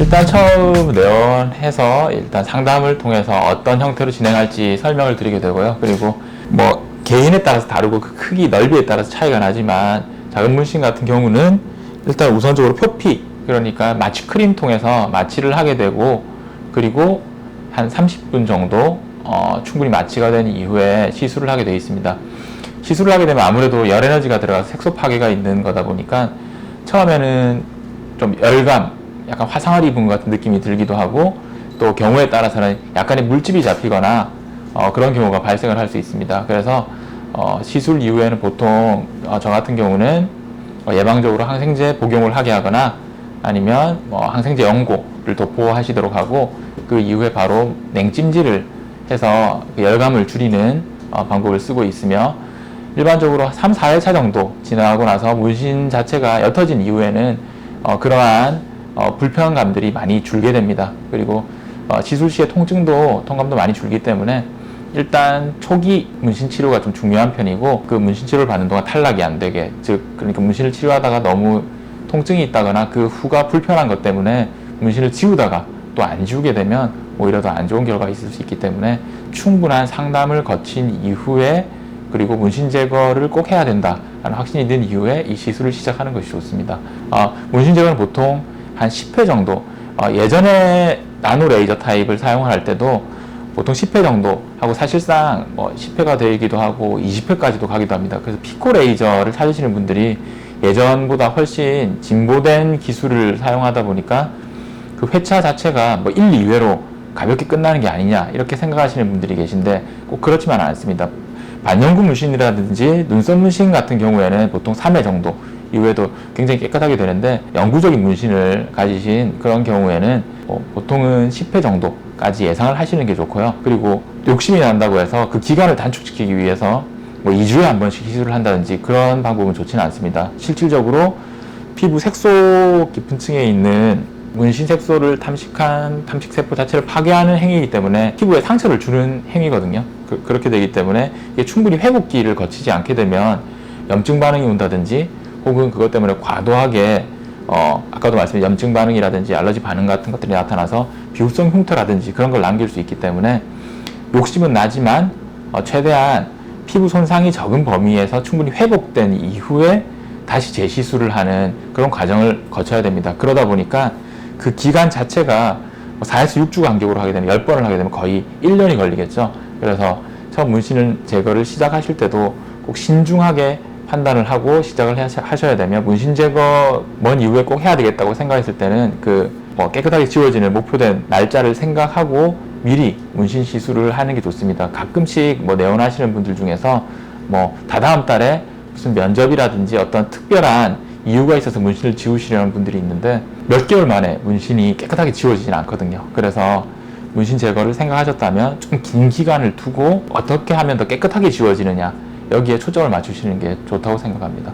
일단 처음 내원해서 일단 상담을 통해서 어떤 형태로 진행할지 설명을 드리게 되고요. 그리고 뭐 개인에 따라서 다르고 그 크기, 넓이에 따라서 차이가 나지만 작은 문신 같은 경우는 일단 우선적으로 표피, 그러니까 마취 크림 통해서 마취를 하게 되고, 그리고 한 30분 정도 충분히 마취가 된 이후에 시술을 하게 되어 있습니다. 시술을 하게 되면 아무래도 열 에너지가 들어가서 색소 파괴가 있는 거다 보니까 처음에는 좀 열감, 약간 화상을 입은 것 같은 느낌이 들기도 하고, 또 경우에 따라서는 약간의 물집이 잡히거나 그런 경우가 발생을 할 수 있습니다. 그래서 시술 이후에는 보통 저 같은 경우는 예방적으로 항생제 복용을 하게 하거나 아니면 항생제 연고를 도포하시도록 하고, 그 이후에 바로 냉찜질을 해서 그 열감을 줄이는 방법을 쓰고 있으며, 일반적으로 3, 4회차 정도 지나고 나서 문신 자체가 옅어진 이후에는 그러한 불편감들이 많이 줄게 됩니다. 그리고 시술 시의 통감도 많이 줄기 때문에 일단 초기 문신 치료가 좀 중요한 편이고, 그 문신 치료를 받는 동안 탈락이 안 되게, 즉 그러니까 문신을 치료하다가 너무 통증이 있다거나 그 후가 불편한 것 때문에 문신을 지우다가 또 안 지우게 되면 오히려 더 안 좋은 결과가 있을 수 있기 때문에 충분한 상담을 거친 이후에, 그리고 문신 제거를 꼭 해야 된다라는 확신이 든 이후에 이 시술을 시작하는 것이 좋습니다. 문신 제거는 보통 한 10회 정도, 예전에 나노 레이저 타입을 사용할 때도 보통 10회 정도 하고, 사실상 10회가 되기도 하고 20회까지도 가기도 합니다. 그래서 피코 레이저를 찾으시는 분들이 예전보다 훨씬 진보된 기술을 사용하다 보니까 그 회차 자체가 1, 2회로 가볍게 끝나는 게 아니냐 이렇게 생각하시는 분들이 계신데, 꼭 그렇지만은 않습니다. 반영구 문신이라든지 눈썹 문신 같은 경우에는 보통 3회 정도 이후에도 굉장히 깨끗하게 되는데, 영구적인 문신을 가지신 그런 경우에는 보통은 10회 정도까지 예상을 하시는 게 좋고요. 그리고 욕심이 난다고 해서 그 기간을 단축시키기 위해서 2주에 한 번씩 시술을 한다든지 그런 방법은 좋지는 않습니다. 실질적으로 피부 색소 깊은 층에 있는 문신 색소를 탐식세포 자체를 파괴하는 행위이기 때문에 피부에 상처를 주는 행위거든요. 그렇게 되기 때문에 이게 충분히 회복기를 거치지 않게 되면 염증 반응이 온다든지, 혹은 그것 때문에 과도하게 아까도 말씀드린 염증 반응이라든지 알러지 반응 같은 것들이 나타나서 비후성 흉터라든지 그런 걸 남길 수 있기 때문에 욕심은 나지만 최대한 피부 손상이 적은 범위에서 충분히 회복된 이후에 다시 재시술을 하는 그런 과정을 거쳐야 됩니다. 그러다 보니까 그 기간 자체가 4에서 6주 간격으로 하게 되면 10번을 하게 되면 거의 1년이 걸리겠죠. 그래서 처음 문신 제거를 시작하실 때도 꼭 신중하게 판단을 하고 시작을 하셔야 되며, 문신 제거 먼 이후에 꼭 해야 되겠다고 생각했을 때는 깨끗하게 지워지는 목표된 날짜를 생각하고 미리 문신 시술을 하는 게 좋습니다. 가끔씩 내원하시는 분들 중에서 다다음 달에 무슨 면접이라든지 어떤 특별한 이유가 있어서 문신을 지우시려는 분들이 있는데, 몇 개월 만에 문신이 깨끗하게 지워지진 않거든요. 그래서 문신 제거를 생각하셨다면 좀 긴 기간을 두고 어떻게 하면 더 깨끗하게 지워지느냐, 여기에 초점을 맞추시는 게 좋다고 생각합니다.